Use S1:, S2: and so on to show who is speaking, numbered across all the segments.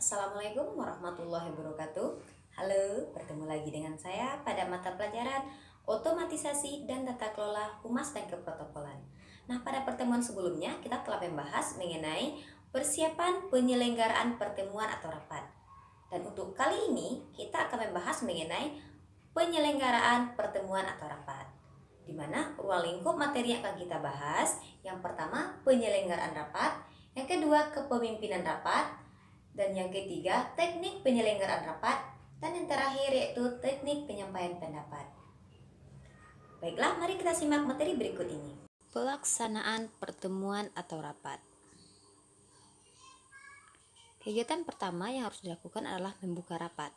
S1: Assalamualaikum warahmatullahi wabarakatuh. Halo, bertemu lagi dengan saya pada mata pelajaran Otomatisasi dan Tata Kelola Humas dan Keprotokolan. Nah, pada pertemuan sebelumnya kita telah membahas mengenai persiapan penyelenggaraan pertemuan atau rapat. Dan untuk kali ini kita akan membahas mengenai penyelenggaraan pertemuan atau rapat, di mana ruang lingkup materi yang akan kita bahas. Yang pertama, penyelenggaraan rapat. Yang kedua, kepemimpinan rapat. Dan yang ketiga, teknik penyelenggaraan rapat. Dan yang terakhir yaitu teknik penyampaian pendapat. Baiklah, mari kita simak materi berikut ini. Pelaksanaan pertemuan atau rapat. Kegiatan pertama yang harus dilakukan adalah membuka rapat,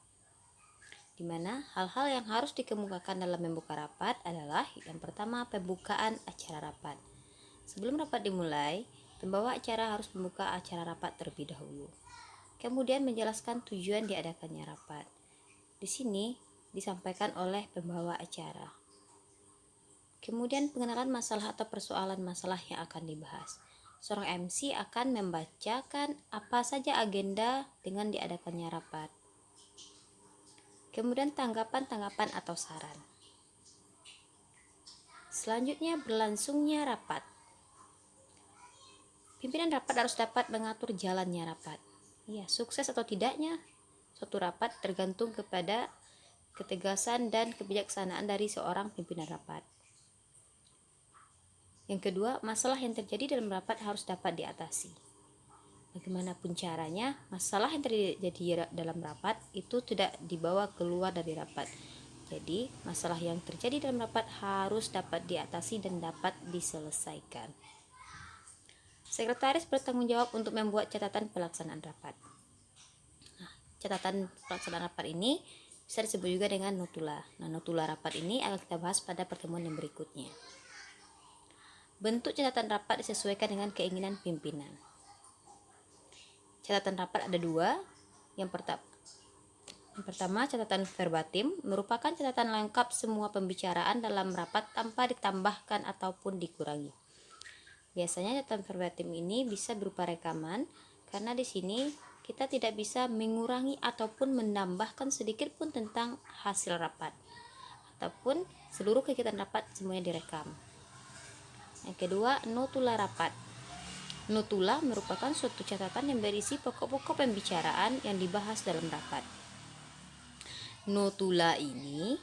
S1: di mana hal-hal yang harus dikemukakan dalam membuka rapat adalah yang pertama, pembukaan acara rapat. Sebelum rapat dimulai, pembawa acara harus membuka acara rapat terlebih dahulu. Kemudian menjelaskan tujuan diadakannya rapat. Di sini disampaikan oleh pembawa acara. Kemudian pengenalan masalah atau persoalan masalah yang akan dibahas. Seorang MC akan membacakan apa saja agenda dengan diadakannya rapat. Kemudian tanggapan-tanggapan atau saran. Selanjutnya berlangsungnya rapat. Pimpinan rapat harus dapat mengatur jalannya rapat. Ya, sukses atau tidaknya suatu rapat tergantung kepada ketegasan dan kebijaksanaan dari seorang pimpinan rapat. Yang kedua, masalah yang terjadi dalam rapat harus dapat diatasi. Bagaimanapun caranya, masalah yang terjadi dalam rapat itu tidak dibawa keluar dari rapat. Jadi, masalah yang terjadi dalam rapat harus dapat diatasi dan dapat diselesaikan. Sekretaris bertanggung jawab untuk membuat catatan pelaksanaan rapat. Nah, catatan pelaksanaan rapat ini bisa disebut juga dengan notula. Nah, notula rapat ini akan kita bahas pada pertemuan yang berikutnya. Bentuk catatan rapat disesuaikan dengan keinginan pimpinan. Catatan rapat ada dua. Yang pertama, catatan verbatim merupakan catatan lengkap semua pembicaraan dalam rapat tanpa ditambahkan ataupun dikurangi. Biasanya catatan verbatim ini bisa berupa rekaman, karena di sini kita tidak bisa mengurangi ataupun menambahkan sedikit pun tentang hasil rapat, ataupun seluruh kegiatan rapat semuanya direkam. Yang kedua, notula rapat. Notula merupakan suatu catatan yang berisi pokok-pokok pembicaraan yang dibahas dalam rapat. Notula ini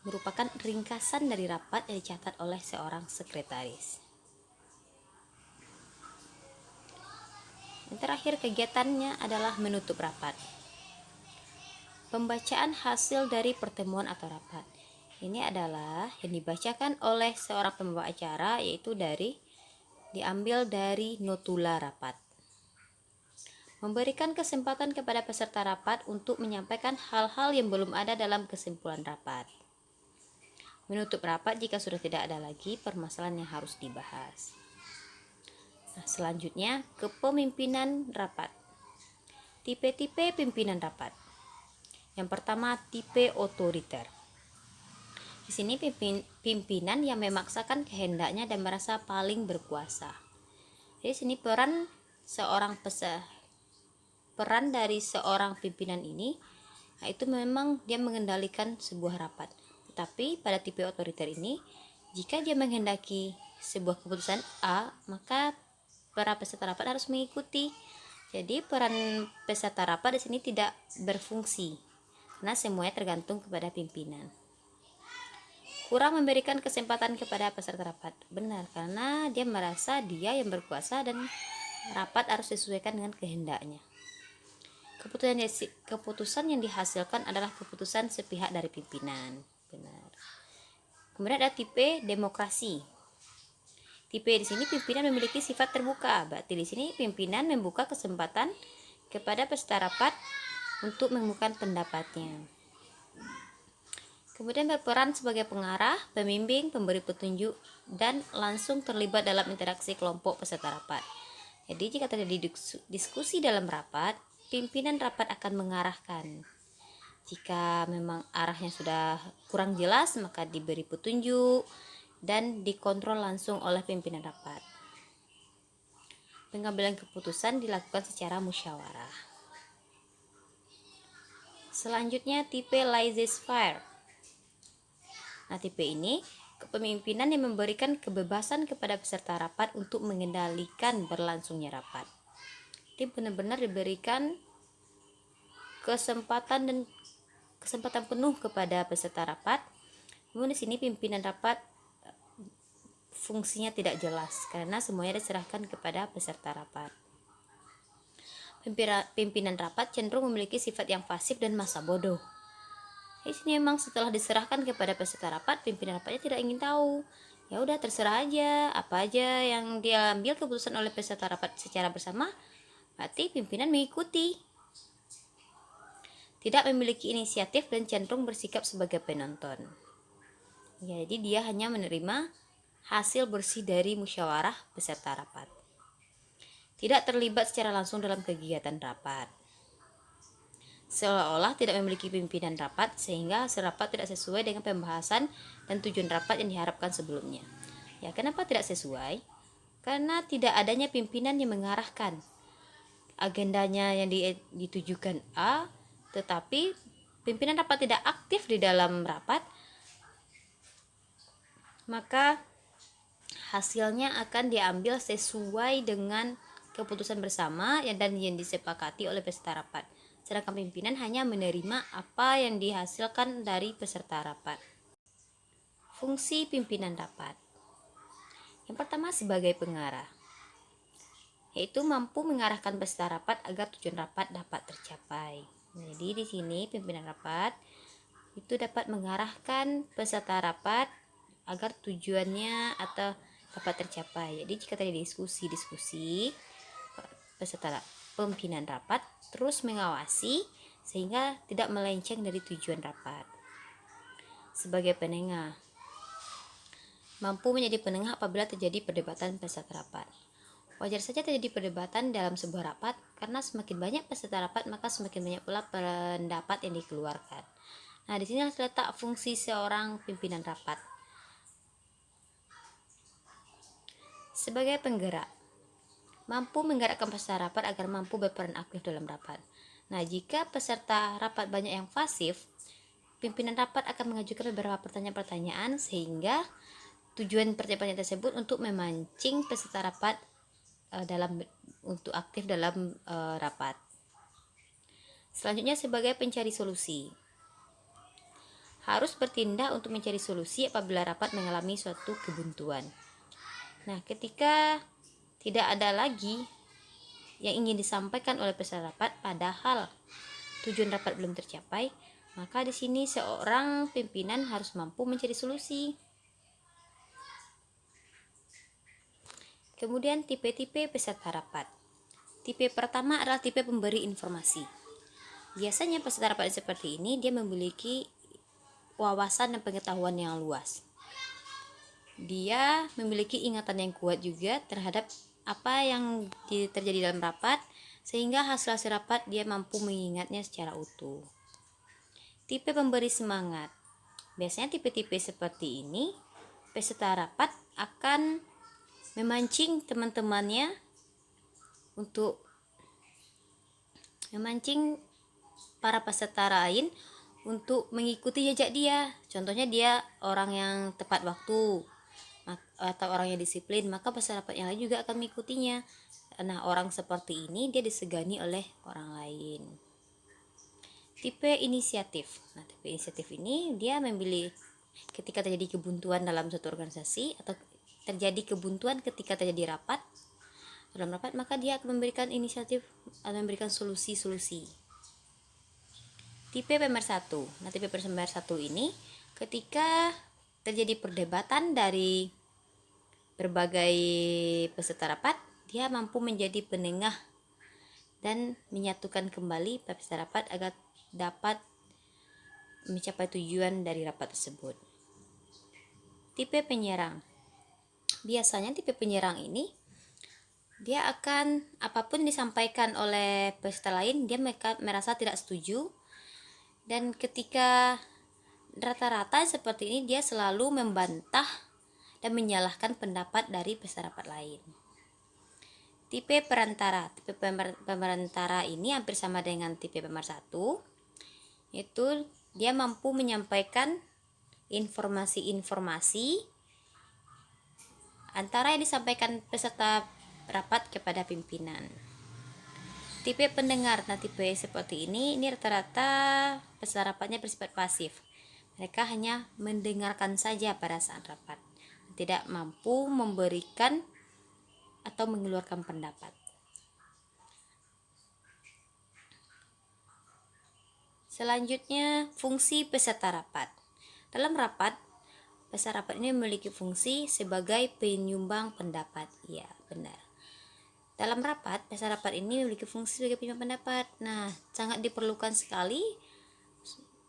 S1: merupakan ringkasan dari rapat yang dicatat oleh seorang sekretaris. Yang terakhir, kegiatannya adalah menutup rapat. Pembacaan hasil dari pertemuan atau rapat. Ini adalah yang dibacakan oleh seorang pembawa acara, yaitu diambil dari notula rapat. Memberikan kesempatan kepada peserta rapat untuk menyampaikan hal-hal yang belum ada dalam kesimpulan rapat. Menutup rapat jika sudah tidak ada lagi permasalahan yang harus dibahas. Nah, selanjutnya, kepemimpinan rapat. Tipe-tipe pimpinan rapat. Yang pertama, tipe otoriter. Di sini pimpinan yang memaksakan kehendaknya dan merasa paling berkuasa. Jadi sini peran dari seorang pimpinan ini, itu memang dia mengendalikan sebuah rapat. Tetapi pada tipe otoriter ini, jika dia menghendaki sebuah keputusan A, maka para peserta rapat harus mengikuti. Jadi peran peserta rapat di sini tidak berfungsi, karena semuanya tergantung kepada pimpinan. Kurang memberikan kesempatan kepada peserta rapat. Benar, karena dia merasa dia yang berkuasa dan rapat harus disesuaikan dengan kehendaknya. Keputusan yang dihasilkan adalah keputusan sepihak dari pimpinan. Benar. Kemudian ada tipe demokrasi. Tipe di sini pimpinan memiliki sifat terbuka. Berarti di sini pimpinan membuka kesempatan kepada peserta rapat untuk mengemukakan pendapatnya. Kemudian berperan sebagai pengarah, pembimbing, pemberi petunjuk, dan langsung terlibat dalam interaksi kelompok peserta rapat. Jadi jika terjadi diskusi dalam rapat, pimpinan rapat akan mengarahkan. Jika memang arahnya sudah kurang jelas, maka diberi petunjuk dan dikontrol langsung oleh pimpinan rapat. pengambilan keputusan dilakukan secara musyawarah. Selanjutnya tipe laissez-faire. Nah, tipe ini kepemimpinan yang memberikan kebebasan kepada peserta rapat untuk mengendalikan berlangsungnya rapat. Dia benar-benar diberikan kesempatan penuh kepada peserta rapat. Namun di sini pimpinan rapat fungsinya tidak jelas karena semuanya diserahkan kepada peserta rapat. Pimpinan rapat cenderung memiliki sifat yang pasif dan masa bodoh. Di sini memang setelah diserahkan kepada peserta rapat, pimpinan rapatnya tidak ingin tahu. Ya udah, terserah aja, apa aja yang diambil keputusan oleh peserta rapat secara bersama, berarti pimpinan mengikuti. Tidak memiliki inisiatif dan cenderung bersikap sebagai penonton. Ya, jadi dia hanya menerima hasil bersih dari musyawarah peserta rapat. Tidak terlibat secara langsung dalam kegiatan rapat. Seolah-olah tidak memiliki pimpinan rapat sehingga hasil rapat tidak sesuai dengan pembahasan dan tujuan rapat yang diharapkan sebelumnya. Ya, kenapa tidak sesuai? Karena tidak adanya pimpinan yang mengarahkan. Agendanya yang ditujukan A, tetapi pimpinan rapat tidak aktif di dalam rapat, maka hasilnya akan diambil sesuai dengan keputusan bersama dan yang disepakati oleh peserta rapat. Sedangkan pimpinan hanya menerima apa yang dihasilkan dari peserta rapat. Fungsi pimpinan rapat. Yang pertama sebagai pengarah, yaitu mampu mengarahkan peserta rapat agar tujuan rapat dapat tercapai. Jadi di sini pimpinan rapat itu dapat mengarahkan peserta rapat agar tujuannya atau dapat tercapai. Jadi jika terjadi diskusi, peserta pimpinan rapat terus mengawasi sehingga tidak melenceng dari tujuan rapat. Sebagai penengah, mampu menjadi penengah apabila terjadi perdebatan peserta rapat. Wajar saja terjadi perdebatan dalam sebuah rapat karena semakin banyak peserta rapat maka semakin banyak pula pendapat yang dikeluarkan. Nah, di sini terletak fungsi seorang pimpinan rapat. Sebagai penggerak, mampu menggerakkan peserta rapat agar mampu berperan aktif dalam rapat. Nah, jika peserta rapat banyak yang pasif, pimpinan rapat akan mengajukan beberapa pertanyaan-pertanyaan sehingga tujuan pertanyaan tersebut untuk memancing peserta rapat untuk aktif dalam rapat. Selanjutnya sebagai pencari solusi. Harus bertindak untuk mencari solusi apabila rapat mengalami suatu kebuntuan. Nah, ketika tidak ada lagi yang ingin disampaikan oleh peserta rapat padahal tujuan rapat belum tercapai, maka di sini seorang pimpinan harus mampu mencari solusi. Kemudian tipe-tipe peserta rapat. Tipe pertama adalah tipe pemberi informasi. Biasanya peserta rapat seperti ini dia memiliki wawasan dan pengetahuan yang luas. Dia memiliki ingatan yang kuat juga terhadap apa yang terjadi dalam rapat sehingga hasil-hasil rapat dia mampu mengingatnya secara utuh. Tipe pemberi semangat. Biasanya tipe-tipe seperti ini peserta rapat akan memancing teman-temannya untuk memancing para peserta lain untuk mengikuti jejak dia. Contohnya dia orang yang tepat waktu atau orang yang disiplin, maka peserta rapat yang lain juga akan mengikutinya. Nah, orang seperti ini dia disegani oleh orang lain. Tipe inisiatif. Nah, tipe inisiatif ini dia memilih ketika terjadi kebuntuan dalam suatu organisasi atau terjadi kebuntuan ketika terjadi rapat dalam rapat, maka dia akan memberikan inisiatif atau memberikan solusi-solusi. Tipe pemersatu. Nah, tipe pemersatu ini ketika terjadi perdebatan dari berbagai peserta rapat, dia mampu menjadi penengah dan menyatukan kembali peserta rapat agar dapat mencapai tujuan dari rapat tersebut. Tipe penyerang. Biasanya tipe penyerang ini dia akan apapun disampaikan oleh peserta lain dia merasa tidak setuju, dan ketika rata-rata seperti ini dia selalu membantah dan menyalahkan pendapat dari peserta rapat lain. Tipe perantara. Tipe perantara ini hampir sama dengan tipe pemersatu, yaitu dia mampu menyampaikan informasi-informasi antara yang disampaikan peserta rapat kepada pimpinan. Tipe pendengar. Nah, tipe seperti ini rata-rata peserta rapatnya bersifat pasif. Mereka hanya mendengarkan saja pada saat rapat, tidak mampu memberikan atau mengeluarkan pendapat. Selanjutnya, fungsi peserta rapat. Dalam rapat, peserta rapat ini memiliki fungsi sebagai penyumbang pendapat. Ya, benar. Dalam rapat, peserta rapat ini memiliki fungsi sebagai penyumbang pendapat. Nah, sangat diperlukan sekali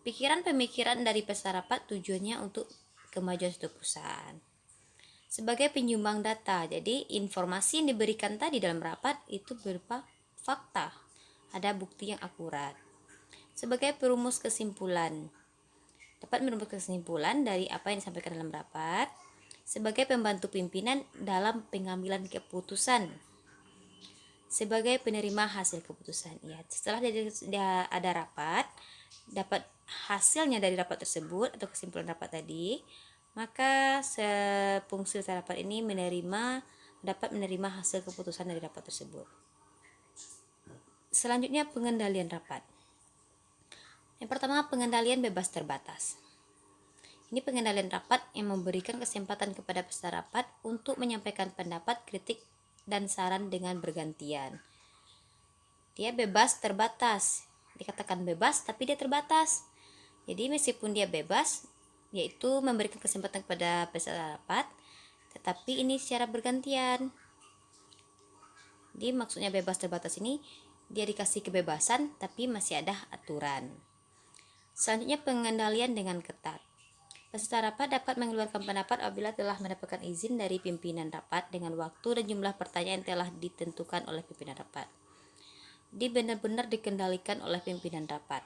S1: pikiran pemikiran dari peserta rapat, tujuannya untuk kemajuan suatu perusahaan. Sebagai penyumbang data, jadi informasi yang diberikan tadi dalam rapat itu berupa fakta, ada bukti yang akurat. Sebagai perumus kesimpulan, dapat merumus kesimpulan dari apa yang disampaikan dalam rapat. Sebagai pembantu pimpinan dalam pengambilan keputusan. Sebagai penerima hasil keputusan. Ya, setelah ada rapat, dapat hasilnya dari rapat tersebut atau kesimpulan rapat tadi, maka fungsi rapat ini dapat menerima hasil keputusan dari rapat tersebut. Selanjutnya, pengendalian rapat. Yang pertama, pengendalian bebas terbatas. Ini pengendalian rapat yang memberikan kesempatan kepada peserta rapat untuk menyampaikan pendapat, kritik, dan saran dengan bergantian. Dia bebas terbatas. Dikatakan bebas tapi dia terbatas. Jadi meskipun dia bebas, yaitu memberikan kesempatan kepada peserta rapat, tetapi ini secara bergantian. Jadi maksudnya bebas terbatas ini dia dikasih kebebasan tapi masih ada aturan. Selanjutnya, pengendalian dengan ketat. Peserta rapat dapat mengeluarkan pendapat apabila telah mendapatkan izin dari pimpinan rapat dengan waktu dan jumlah pertanyaan yang telah ditentukan oleh pimpinan rapat. Dia benar-benar dikendalikan oleh pimpinan rapat.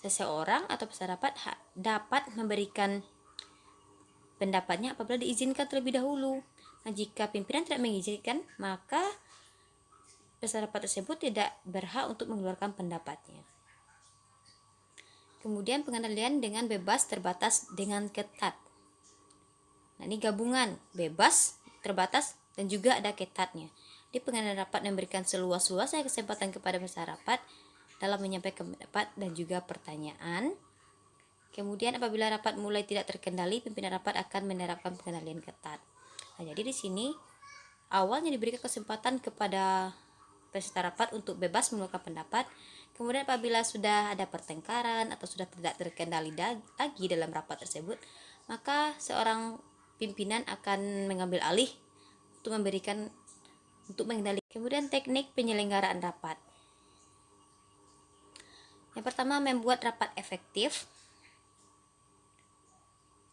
S1: Seseorang atau peserta rapat dapat memberikan pendapatnya apabila diizinkan terlebih dahulu. Nah, jika pimpinan tidak mengizinkan, maka peserta rapat tersebut tidak berhak untuk mengeluarkan pendapatnya. Kemudian, pengendalian dengan bebas terbatas dengan ketat. Nah, ini gabungan bebas, terbatas, dan juga ada ketatnya. Di pengendalian rapat memberikan seluas-luasnya kesempatan kepada peserta rapat dalam menyampaikan pendapat dan juga pertanyaan. Kemudian apabila rapat mulai tidak terkendali, pimpinan rapat akan menerapkan pengendalian ketat. Nah, jadi di sini awalnya diberikan kesempatan kepada peserta rapat untuk bebas mengeluarkan pendapat. Kemudian apabila sudah ada pertengkaran atau sudah tidak terkendali lagi dalam rapat tersebut, maka seorang pimpinan akan mengambil alih untuk mengendalikan. Kemudian teknik penyelenggaraan rapat. Yang pertama, membuat rapat efektif.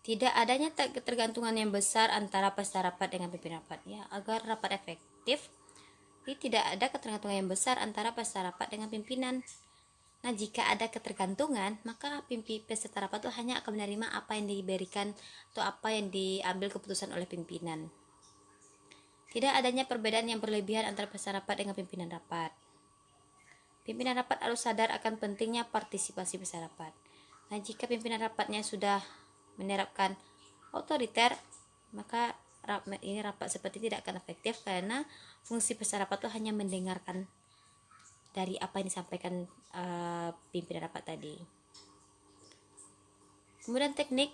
S1: Tidak adanya ketergantungan yang besar antara peserta rapat dengan pimpinan rapat. Ya, agar rapat efektif, tidak ada ketergantungan yang besar antara peserta rapat dengan pimpinan. Nah, jika ada ketergantungan, maka peserta rapat itu hanya akan menerima apa yang diberikan atau apa yang diambil keputusan oleh pimpinan. Tidak adanya perbedaan yang berlebihan antara peserta rapat dengan pimpinan rapat. Pimpinan rapat harus sadar akan pentingnya partisipasi peserta rapat. Nah, jika pimpinan rapatnya sudah menerapkan otoriter, maka ini rapat seperti tidak akan efektif karena fungsi peserta rapat itu hanya mendengarkan dari apa yang disampaikan pimpinan rapat tadi. Kemudian teknik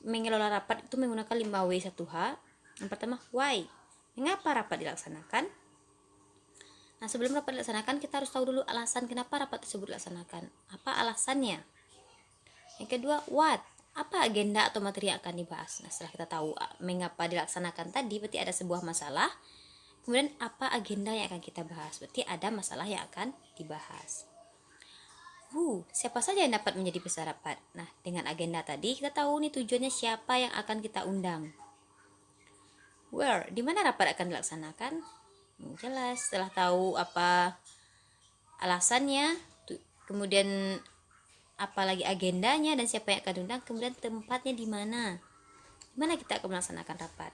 S1: mengelola rapat itu menggunakan 5W1H. Yang pertama, why. Mengapa rapat dilaksanakan? Nah, sebelum rapat dilaksanakan, kita harus tahu dulu alasan kenapa rapat tersebut dilaksanakan. Apa alasannya? Yang kedua, what. Apa agenda atau materi yang akan dibahas? Nah, setelah kita tahu mengapa dilaksanakan tadi, berarti ada sebuah masalah. Kemudian apa agenda yang akan kita bahas? Berarti ada masalah yang akan dibahas. Siapa saja yang dapat menjadi peserta rapat? Nah, dengan agenda tadi kita tahu nih tujuannya siapa yang akan kita undang. Where? Di mana rapat akan dilaksanakan? Jelas, setelah tahu apa alasannya, kemudian apalagi agendanya dan siapa yang akan diundang, kemudian tempatnya di mana? Di mana kita akan melaksanakan rapat?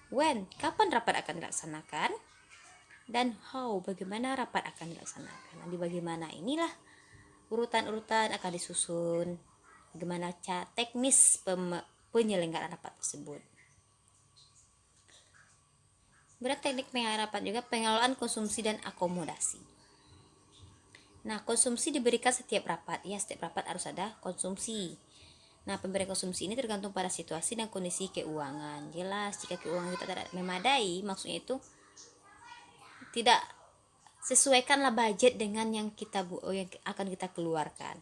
S1: when, kapan rapat akan dilaksanakan, dan how, bagaimana rapat akan dilaksanakan. Nah, di bagaimana inilah urutan-urutan akan disusun, bagaimana teknis penyelenggaraan rapat tersebut. Teknik penyelenggaraan rapat juga pengelolaan konsumsi dan akomodasi. Nah, konsumsi diberikan setiap rapat. Ya, setiap rapat harus ada konsumsi. Nah, pemberian konsumsi ini tergantung pada situasi dan kondisi keuangan. Jelas, jika keuangan kita tidak memadai, maksudnya itu tidak sesuaikanlah budget dengan yang akan kita keluarkan.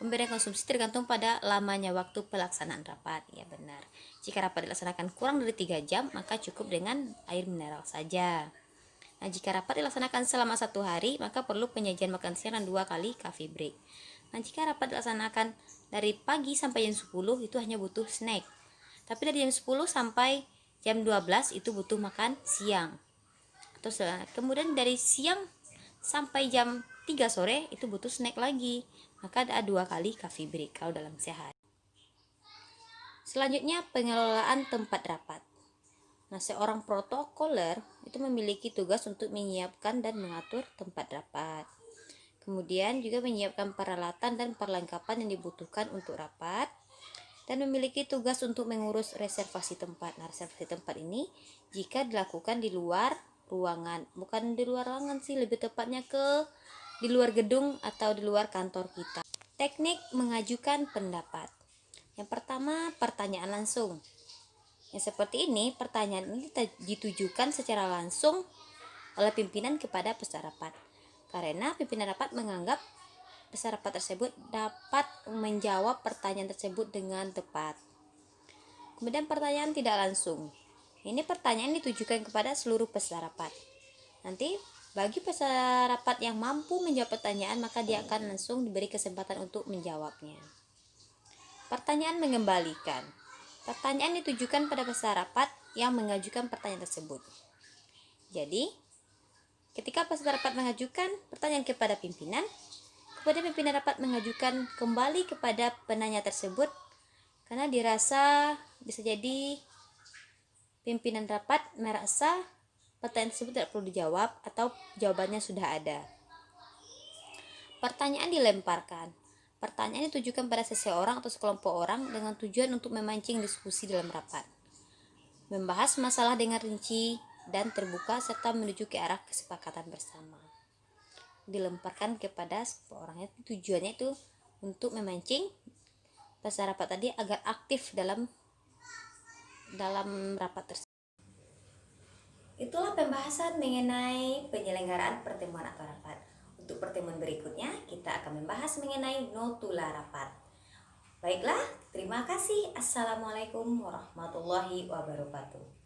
S1: Pemberian konsumsi tergantung pada lamanya waktu pelaksanaan rapat. Ya, benar. Jika rapat dilaksanakan kurang dari 3 jam, maka cukup dengan air mineral saja. Nah, jika rapat dilaksanakan selama 1 hari, maka perlu penyajian makan siang dan 2 kali coffee break. Nah, jika rapat dilaksanakan dari pagi sampai jam 10, itu hanya butuh snack. Tapi dari jam 10 sampai jam 12 itu butuh makan siang. Kemudian dari siang sampai jam 3 sore itu butuh snack lagi. Maka ada 2 kali coffee break kalau dalam sehari. Selanjutnya, pengelolaan tempat rapat. Nah, seorang protokoler itu memiliki tugas untuk menyiapkan dan mengatur tempat rapat. Kemudian juga menyiapkan peralatan dan perlengkapan yang dibutuhkan untuk rapat, dan memiliki tugas untuk mengurus reservasi tempat. Nah, reservasi tempat ini jika dilakukan di luar ruangan, bukan di luar ruangan sih, lebih tepatnya di luar gedung atau di luar kantor kita. Teknik mengajukan pendapat. Yang pertama, pertanyaan langsung. Yang seperti ini, pertanyaan ini ditujukan secara langsung oleh pimpinan kepada peserta rapat. Karena pimpinan rapat menganggap peserta rapat tersebut dapat menjawab pertanyaan tersebut dengan tepat. Kemudian pertanyaan tidak langsung. Ini pertanyaan ditujukan kepada seluruh peserta rapat. Nanti bagi peserta rapat yang mampu menjawab pertanyaan, maka dia akan langsung diberi kesempatan untuk menjawabnya. Pertanyaan mengembalikan. Pertanyaan ditujukan pada peserta rapat yang mengajukan pertanyaan tersebut. Jadi, ketika peserta rapat mengajukan pertanyaan kepada pimpinan, kemudian pimpinan rapat mengajukan kembali kepada penanya tersebut, karena dirasa bisa jadi pimpinan rapat merasa pertanyaan tersebut tidak perlu dijawab atau jawabannya sudah ada. Pertanyaan dilemparkan. Pertanyaan ditujukan pada seseorang atau sekelompok orang dengan tujuan untuk memancing diskusi dalam rapat, membahas masalah dengan rinci dan terbuka, serta menuju ke arah kesepakatan bersama. Dilemparkan kepada seseorang, tujuannya itu untuk memancing peserta rapat tadi agar aktif dalam rapat tersebut. Itulah pembahasan mengenai penyelenggaraan pertemuan atau rapat. Untuk pertemuan berikutnya, kita akan membahas mengenai notula rapat. Baiklah, terima kasih. Assalamualaikum warahmatullahi wabarakatuh.